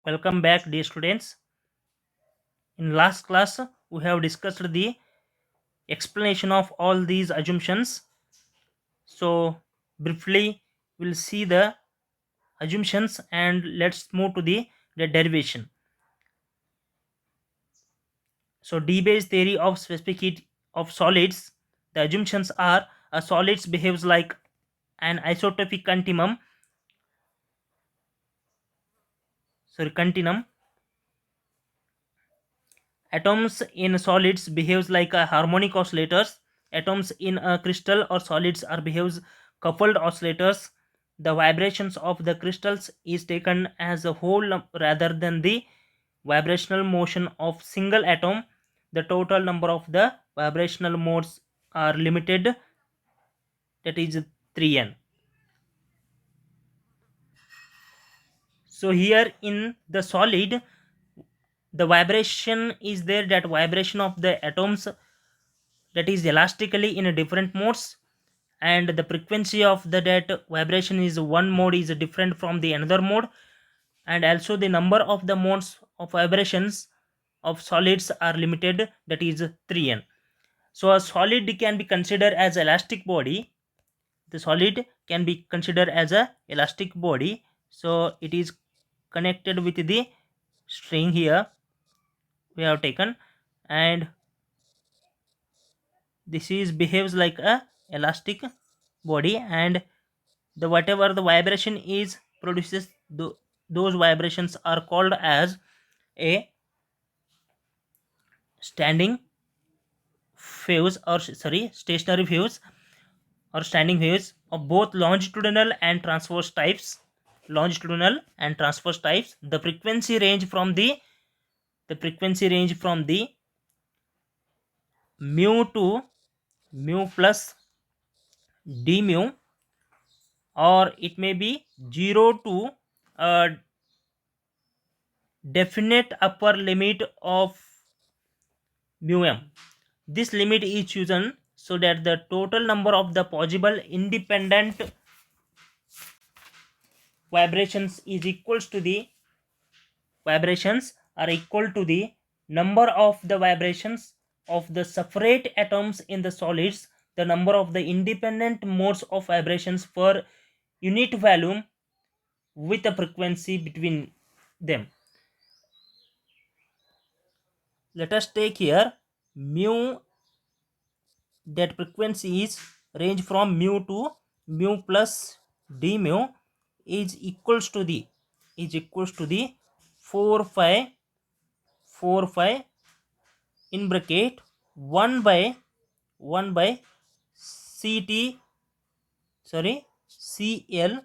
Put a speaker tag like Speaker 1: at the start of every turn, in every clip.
Speaker 1: Welcome back, dear students. In last class, we have discussed the explanation of all these assumptions. So, briefly, we'll see the assumptions and let's move to the derivation. So, D-Bayes theory of specific heat of solids. The assumptions are a solids behaves like an isotopic continuum. Atoms in solids behaves like a harmonic oscillators. Atoms in a crystal or solids are behaves coupled oscillators. The vibrations of the crystals is taken as a whole rather than the vibrational motion of single atom. The total number of the vibrational modes are limited, that is 3n. So here in the solid, the vibration is there, that vibration of the atoms, that is elastically in a different modes, and the frequency of the that vibration is one mode is different from the another mode, and also the number of the modes of vibrations of solids are limited, that is 3n. So a solid can be considered as elastic body. The solid can be considered as a elastic body, so it is connected with the string here we have taken, and this is behaves like a elastic body, and the whatever the vibration is produces, those vibrations are called as a standing waves, or sorry, stationary waves or standing waves of both longitudinal and transverse types. The frequency range from the mu to mu plus d mu, or it may be 0 to a definite upper limit of mu m. This limit is chosen so that the total number of the possible independent vibrations is equals to the vibrations are equal to the number of the vibrations of the separate atoms in the solids, the number of the independent modes of vibrations per unit volume with a frequency between them. Let us take here mu, that frequency is range from mu to mu plus d mu is equals to the 4 5 4 5 in bracket 1 by 1 by ct, sorry, cl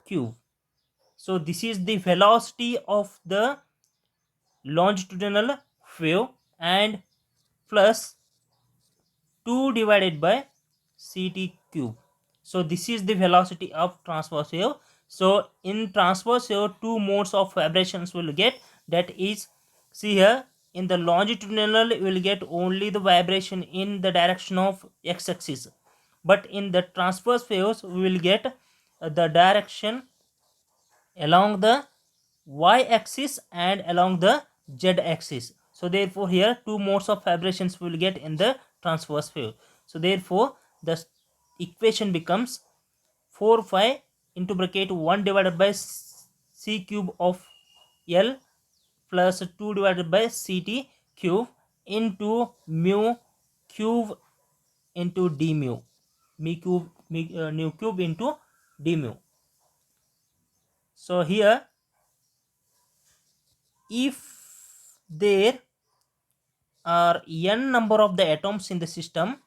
Speaker 1: cube. So this is the velocity of the longitudinal wave, and plus 2 divided by ct cube. So this is the velocity of transverse wave. So in transverse wave, two modes of vibrations will get, that is, see here, in the longitudinal we will get only the vibration in the direction of x-axis, but in the transverse waves we will get the direction along the y-axis and along the z-axis. So therefore here two modes of vibrations will get in the transverse wave. So therefore the equation becomes 4 5 into bracket 1 divided by c cube of l plus 2 divided by ct cube into mu cube into d mu, mu cube into d mu. So here, if there are n number of the atoms in the system,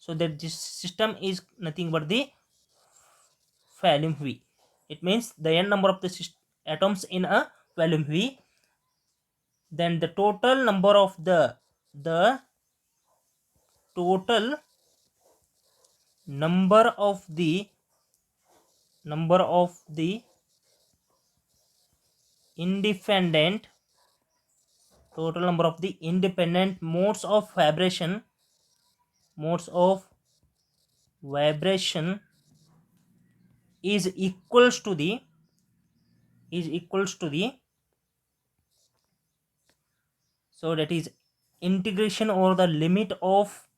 Speaker 1: so that this system is nothing but the volume v. It means the n number of the atoms in a volume v, then the total number of the total number of the independent total number of the independent modes of vibration is equals to the is equals to the so that is integration or the limit of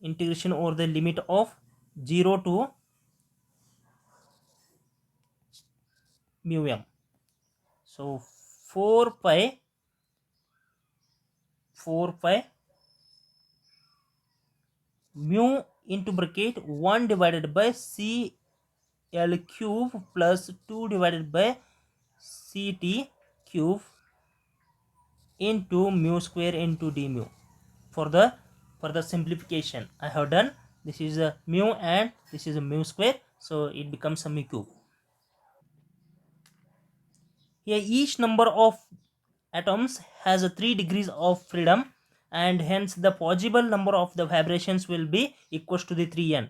Speaker 1: integration or the limit of 0 to mu m. So 4 pi 4 pi mu into bracket 1 divided by c l cube plus 2 divided by ct cube into mu square into d mu. For the simplification I have done, this is a mu and this is a mu square, so it becomes a mu cube. Here each number of atoms has a 3 degrees of freedom, and hence the possible number of the vibrations will be equals to the 3n.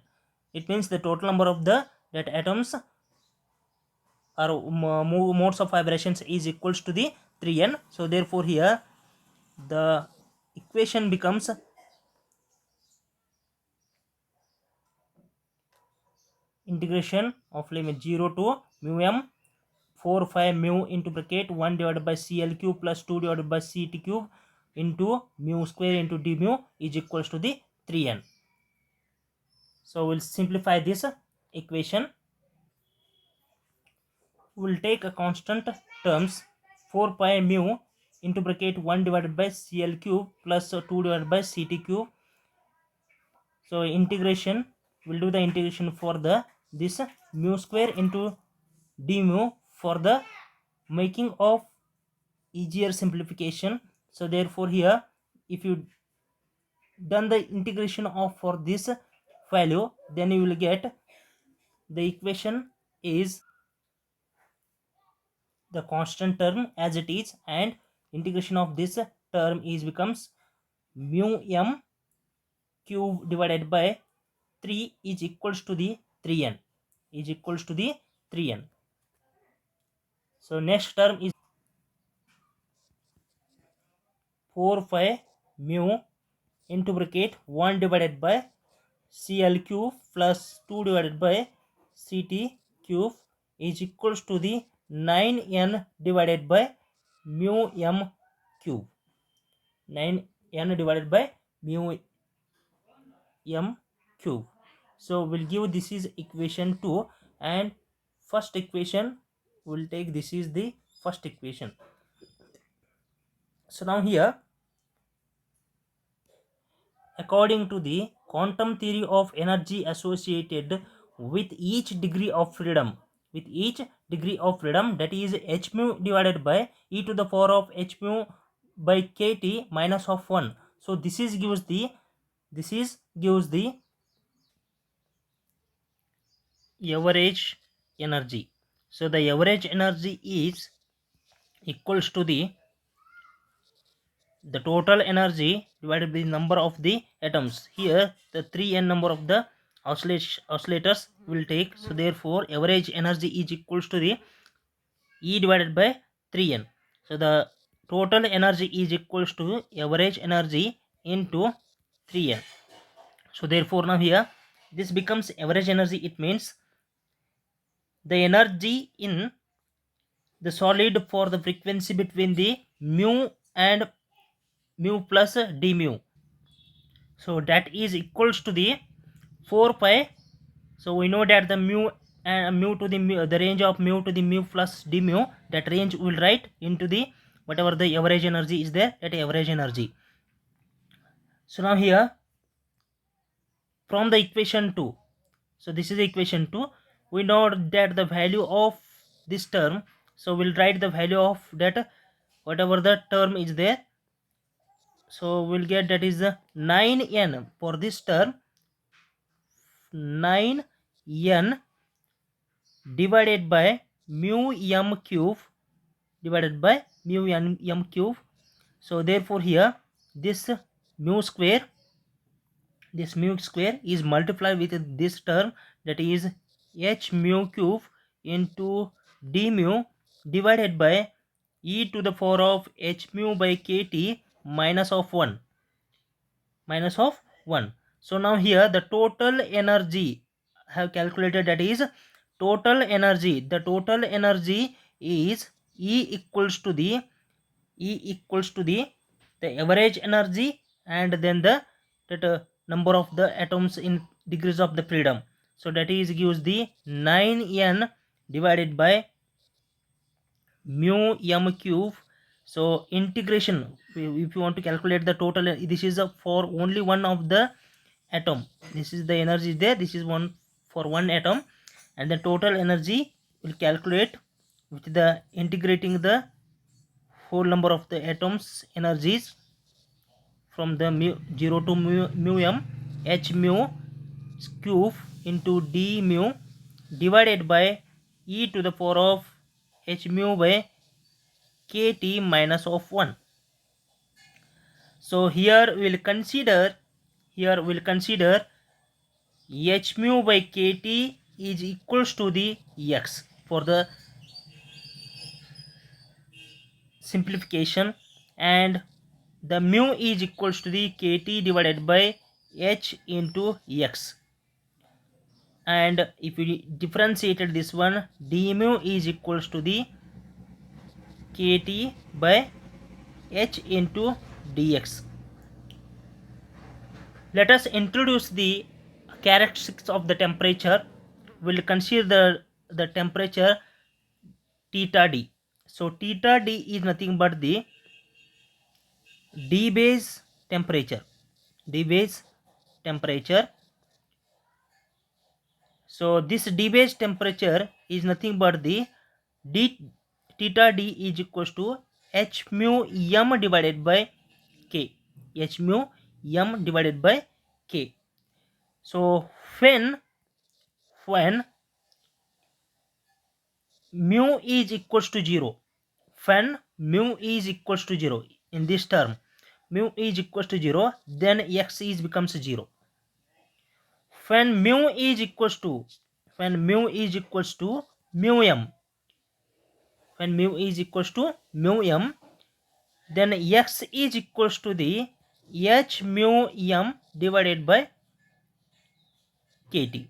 Speaker 1: It means the total number of the that atoms or modes of vibrations is equals to the 3n. So therefore here the equation becomes integration of limit 0 to mu m 4 5 mu into bracket 1 divided by cl cube plus 2 divided by ct cube into mu square into d mu is equals to the 3n. So we'll simplify this equation. We'll take a constant terms 4 pi mu into bracket 1 divided by cl cube plus 2 divided by ct cube. So integration, we'll do the integration for the this mu square into d mu for the making of easier simplification. So therefore here if you done the integration of for this value, then you will get the equation is the constant term as it is, and integration of this term is becomes mu m cube divided by 3 is equals to the 3n is equals to the 3n. So next term is 4 5 mu into bracket 1 divided by cl cube plus 2 divided by ct cube is equals to the 9n divided by mu m cube. 9n divided by mu m cube. So we'll give this is equation 2, and first equation we'll take this is the first equation. So now here, according to the quantum theory of energy associated with each degree of freedom, that is h mu divided by e to the power of h mu by kt minus of 1. So this is gives the average energy. So the average energy is equals to the total energy divided by the number of the atoms. Here the 3n number of the oscillators will take. So therefore average energy is equals to the E divided by 3n. So the total energy is equals to average energy into 3n. So therefore now here this becomes average energy. It means the energy in the solid for the frequency between the mu and mu plus d mu. So that is equals to the 4 pi. So we know that the mu and mu to the mu, the range of mu to the mu plus d mu, that range will write into the whatever the average energy is there, that average energy. So now here from the equation 2, so this is the equation 2, we know that the value of this term, so we'll write the value of that whatever the term is there. So we'll get that is 9n for this term, 9n divided by mu m cube divided by mu m cube. So therefore here this mu square is multiplied with this term, that is h mu cube into d mu divided by e to the power of h mu by kt minus of 1. So now here the total energy, have calculated, that is total energy. The total energy is E equals to the average energy, and then the that number of the atoms in degrees of the freedom. So that is gives the 9n divided by mu m cube. So integration, if you want to calculate the total, this is for only one of the atom. This is the energy there, this is one for one atom, and the total energy will calculate with the integrating the whole number of the atoms energies from the 0 to mu m h mu cube into d mu divided by e to the power of h mu by kt minus of 1. So here we'll consider h mu by kt is equals to the x for the simplification, and the mu is equals to the kt divided by h into x. And if we differentiated this one, d mu is equals to the kt by h into dx. Let us introduce the characteristics of the temperature. We'll consider the temperature theta d. So theta d is nothing but the d base temperature. So this d base temperature is nothing but the d theta d is equals to h mu m divided by k. H mu m divided by k. So when mu is equals to 0, in this term, mu is equals to 0, then x is becomes 0. When mu is equals to mu m, then x is equals to the h mu m divided by kt.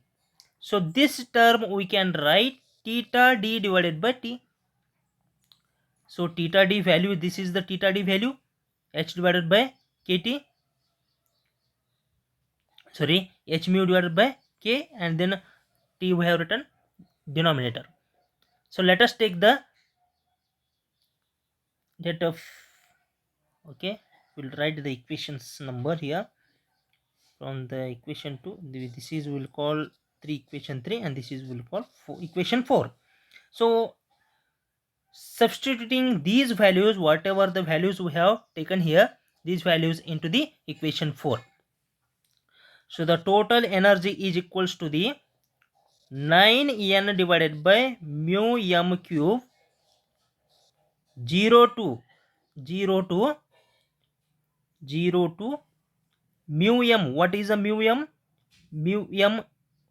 Speaker 1: So this term we can write theta d divided by t. So theta d value, this is the theta d value, h divided by kt, sorry, h mu divided by k, and then t we have written denominator. So let us take the that of, okay, we'll write the equations number here from the equation 2. This is we'll call 3 equation 3, and this is we'll call equation 4. So substituting these values, whatever the values we have taken here, these values into the equation 4. So the total energy is equals to the 9n divided by mu m cube 0 to mu m. What is a mu m? Mu m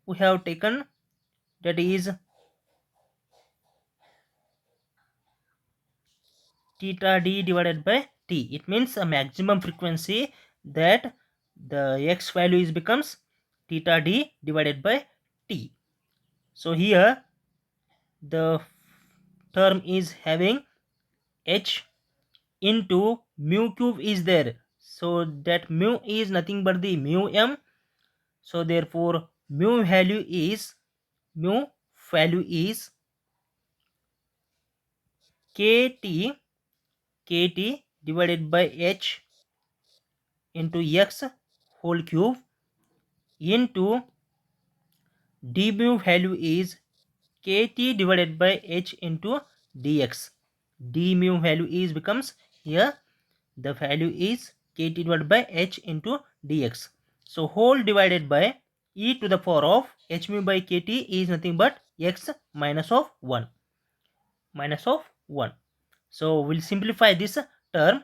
Speaker 1: we have taken, that is theta d divided by t. It means a maximum frequency, that the x value is becomes theta d divided by t. So here the term is having h into mu cube is there, so that mu is nothing but the mu m. So therefore mu value is kt divided by h into x whole cube into d mu value is kt divided by h into dx. D mu value is becomes here, the value is kt divided by h into dx. So whole divided by e to the power of h mu by kt is nothing but x minus of 1. So we'll simplify this term.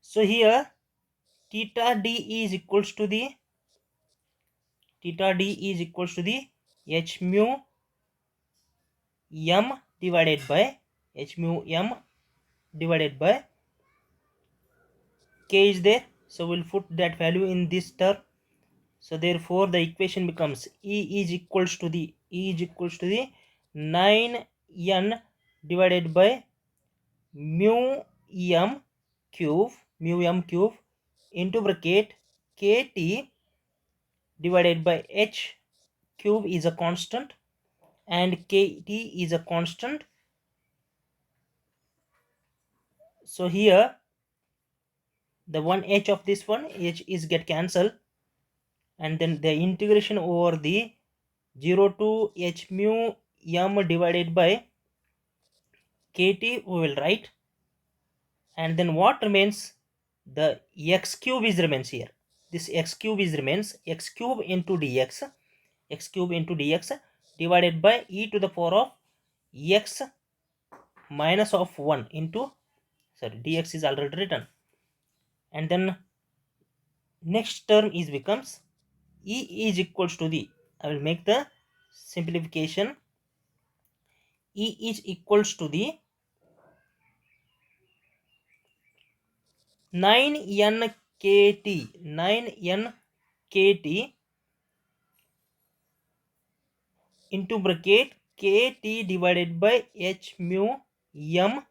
Speaker 1: So here theta d is equals to the h mu m divided by k is there. So we'll put that value in this term. So therefore the equation becomes E is equals to the 9n divided by mu m cube into bracket kt divided by h cube is a constant and kt is a constant. So here the one h of this one h is get cancelled, and then the integration over the 0 to h mu m divided by kt we will write, and then what remains, the x cube is remains here. This x cube is remains x cube into dx divided by e to the power of x minus of 1 into, sorry, dx is already written, and then next term is becomes e is equals to the, I will make the simplification, e is equals to the 9n kt into bracket kt divided by h mu m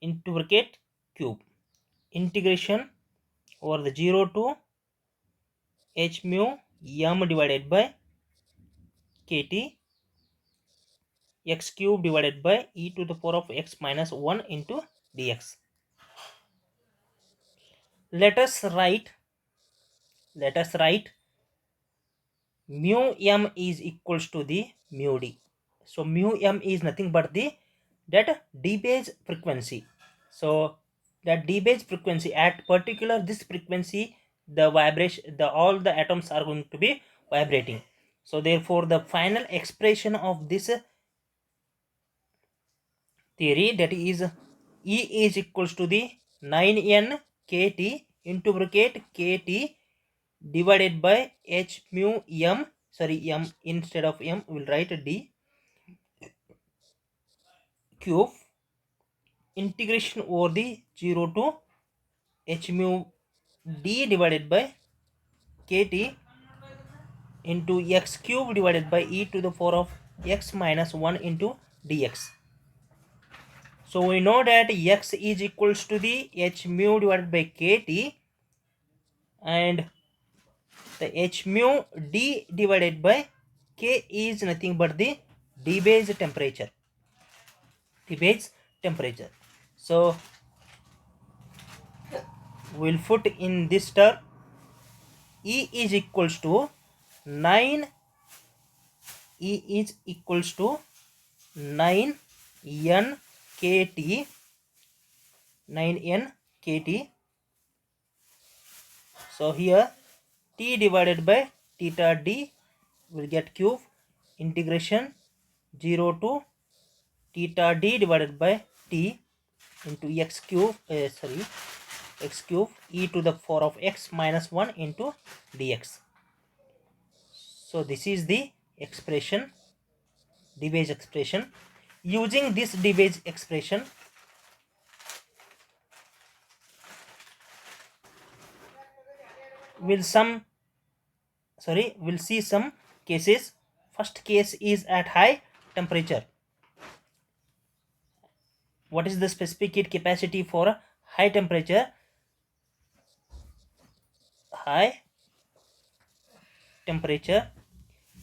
Speaker 1: into bracket cube, integration over the 0 to h mu m divided by kt x cube divided by e to the power of x minus 1 into dx. Let us write mu m is equals to the mu d. So mu m is nothing but the that dBase frequency. So that dBase frequency at particular this frequency, the vibration, the all the atoms are going to be vibrating. So therefore the final expression of this theory, that is E is equals to the 9n kt into bracket kt divided by h mu m, sorry, m instead of m we will write d cube, integration over the 0 to h mu d divided by kt into x cube divided by e to the power of x minus 1 into dx. So we know that x is equals to the h mu divided by kt, and the h mu d divided by k is nothing but the dBase temperature. So we'll put in this term e is equals to 9 9n kt 9n kt. So here t divided by theta d will get cube, integration 0 to theta d divided by t into x cube e to the power of x minus 1 into dx. So this is the expression, dBase expression. Using this dBase expression, we'll see some cases. First case is at high temperature. What is the specific heat capacity for high temperature?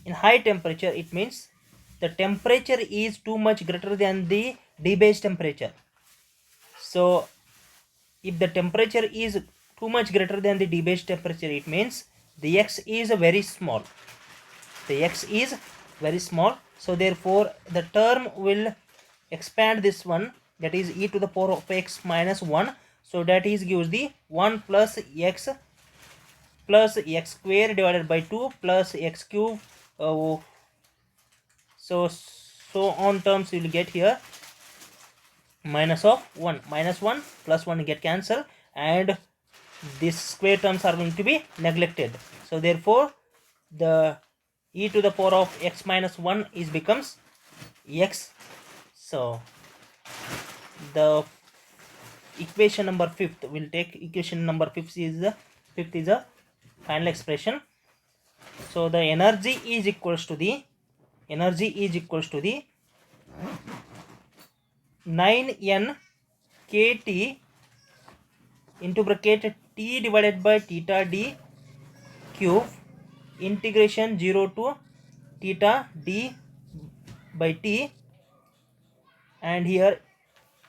Speaker 1: In high temperature, it means the temperature is too much greater than the dBase temperature. So if the temperature is too much greater than the dBase temperature, it means the x is very small. So therefore the term will expand this one, that is e to the power of x minus 1. So that is gives the 1 plus x square divided by 2 plus x cube. So on terms you will get here minus of 1 plus 1 get cancelled, and these square terms are going to be neglected. So therefore the e to the power of x minus 1 is becomes x. So the equation number 5th, we'll take equation number 5th is fifth is a final expression. So the energy is equals to the 9n kT into bracket T divided by theta d cube integration 0 to theta d by t, and here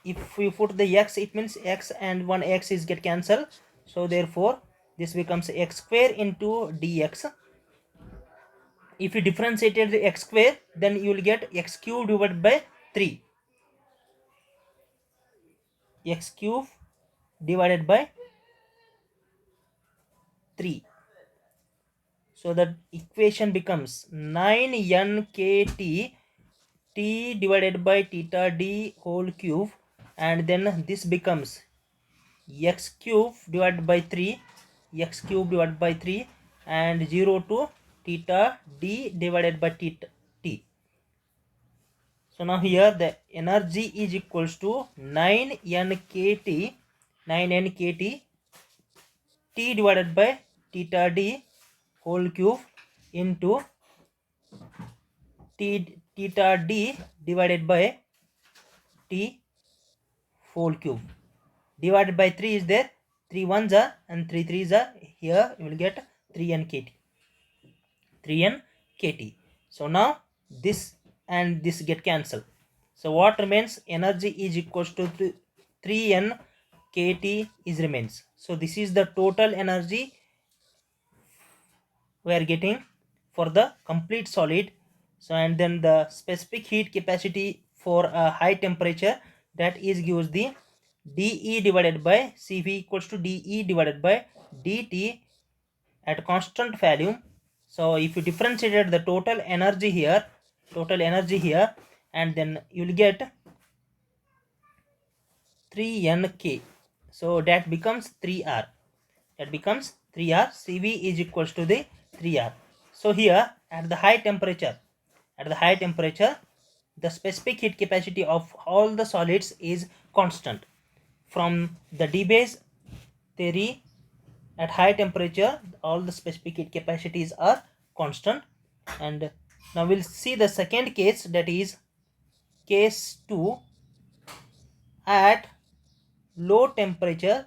Speaker 1: if we put the x, it means x and one x is get cancelled, so therefore this becomes x square into dx. If you differentiated the x square, then you will get x cube divided by 3, x cube divided by 3. So that equation becomes 9n kt t divided by theta d whole cube, and then this becomes x cube divided by 3, and 0 to theta d divided by theta t. So now here the energy is equals to 9n kt t divided by theta d whole cube into theta d divided by t whole cube, divided by 3 is there, 3 ones are and 3 threes are, here you will get 3n kt. So now this and this get cancelled, so what remains, energy is equals to 3n kt is remains. So this is the total energy we are getting for the complete solid. So and then the specific heat capacity for a high temperature, that is gives the dE divided by Cv equals to dE divided by dt at constant value. So if you differentiated the total energy here, and then you will get 3nk, so that becomes 3r, Cv is equals to the 3r. So here at the high temperature, the specific heat capacity of all the solids is constant. From the Debye theory, at high temperature all the specific heat capacities are constant. And now we'll see the second case, that is case 2. At low temperature,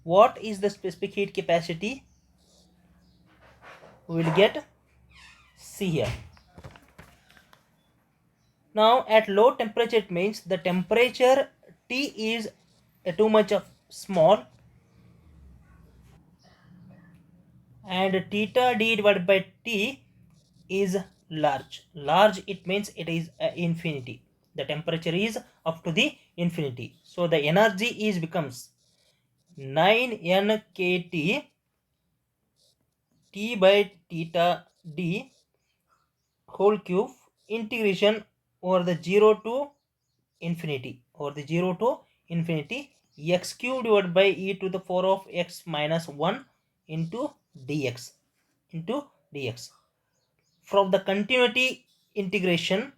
Speaker 1: what is the specific heat capacity? We will get, see here. Now at low temperature, it means the temperature T is too much of small, and theta d divided by t is large. It means it is infinity. The temperature is up to the infinity. So the energy is becomes 9n kt t by theta d whole cube integration over the 0 to infinity, x cube divided by e to the power of x minus 1 into dx. From the continuity integration,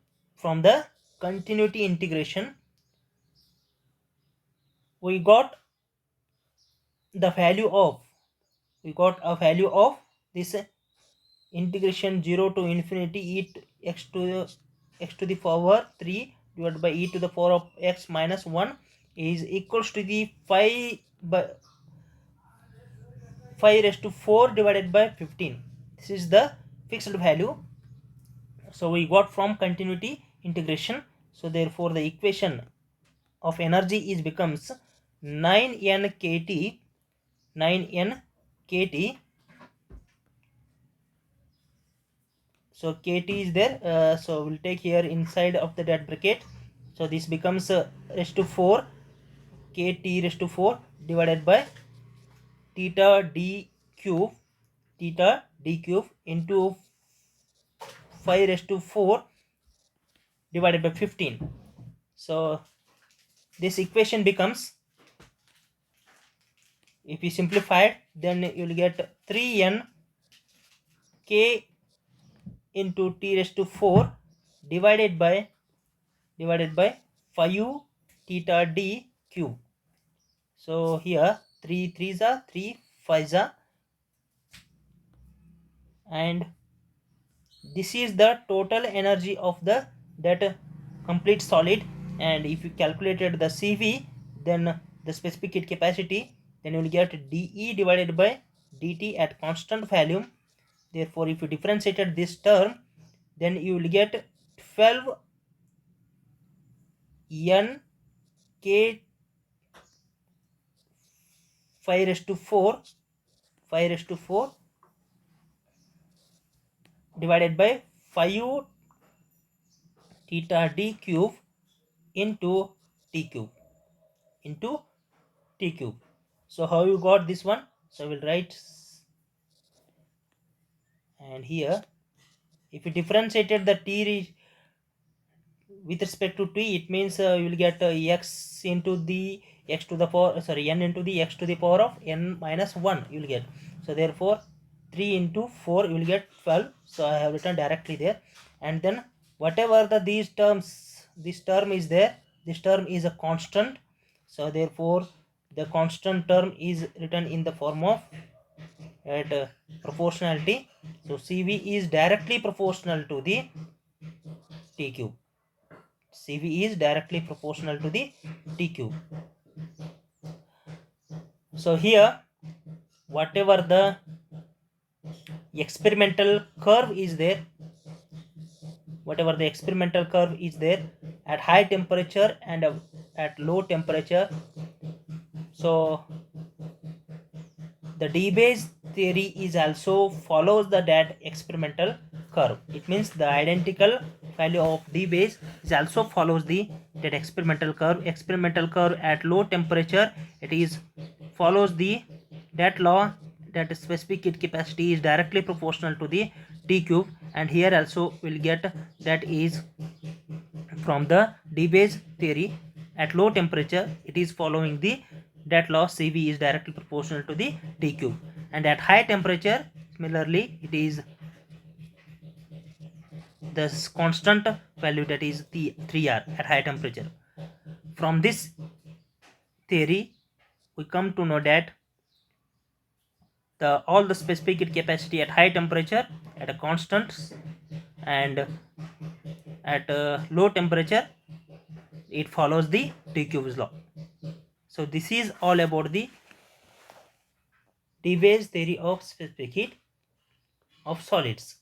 Speaker 1: we got a value of this integration 0 to infinity e to x to the power 3 divided by e to the power of x minus 1 is equals to the 5 raised to 4 divided by 15. This is the fixed value. So we got from continuity integration. So therefore the equation of energy is becomes 9n kt. So kt is there, so we'll take here inside of the that bracket. So this becomes raised to 4 kt raised to 4 divided by theta d cube into 5 raised to 4 divided by 15. So this equation becomes, if you simplify it, then you will get 3n k into t raised to 4 divided by 5 theta d cube. So here 3 threes are 3, Fiza, and this is the total energy of the that complete solid. And if you calculated the CV, then the specific heat capacity, then you will get dE divided by dt at constant volume. Therefore if you differentiated this term, then you will get 12 n k 5 raised to 4 5 raised to 4 divided by 5 theta d cube into t cube into t cube. So how you got this one? So I will write, and here if you differentiated the with respect to t, it means you will get x into the x to the power, sorry, n into the x to the power of n minus 1 you will get. So therefore 3 into 4 you will get 12. So I have written directly there. And then whatever these terms, this term is there, this term is a constant. So therefore the constant term is written in the form of at proportionality. So CV is directly proportional to the t cube. CV is directly proportional to the t cube. So here whatever the experimental curve is there, whatever the experimental curve is there at high temperature and at low temperature, so the D-Bayes theory is also follows the that experimental curve. It means the identical value of D-Bayes is also follows the that experimental curve. Experimental curve at low temperature, it is follows the that law that specific heat capacity is directly proportional to the T cube, and here also we'll get that is from the D-Bayes theory. At low temperature, it is following the that law CV is directly proportional to the T cube, and at high temperature similarly it is the constant value, that is the 3R at high temperature. From this theory we come to know that all the specific heat capacity at high temperature at a constant, and at low temperature it follows the T cube's law. So this is all about the D-Bayes theory of specific heat of solids.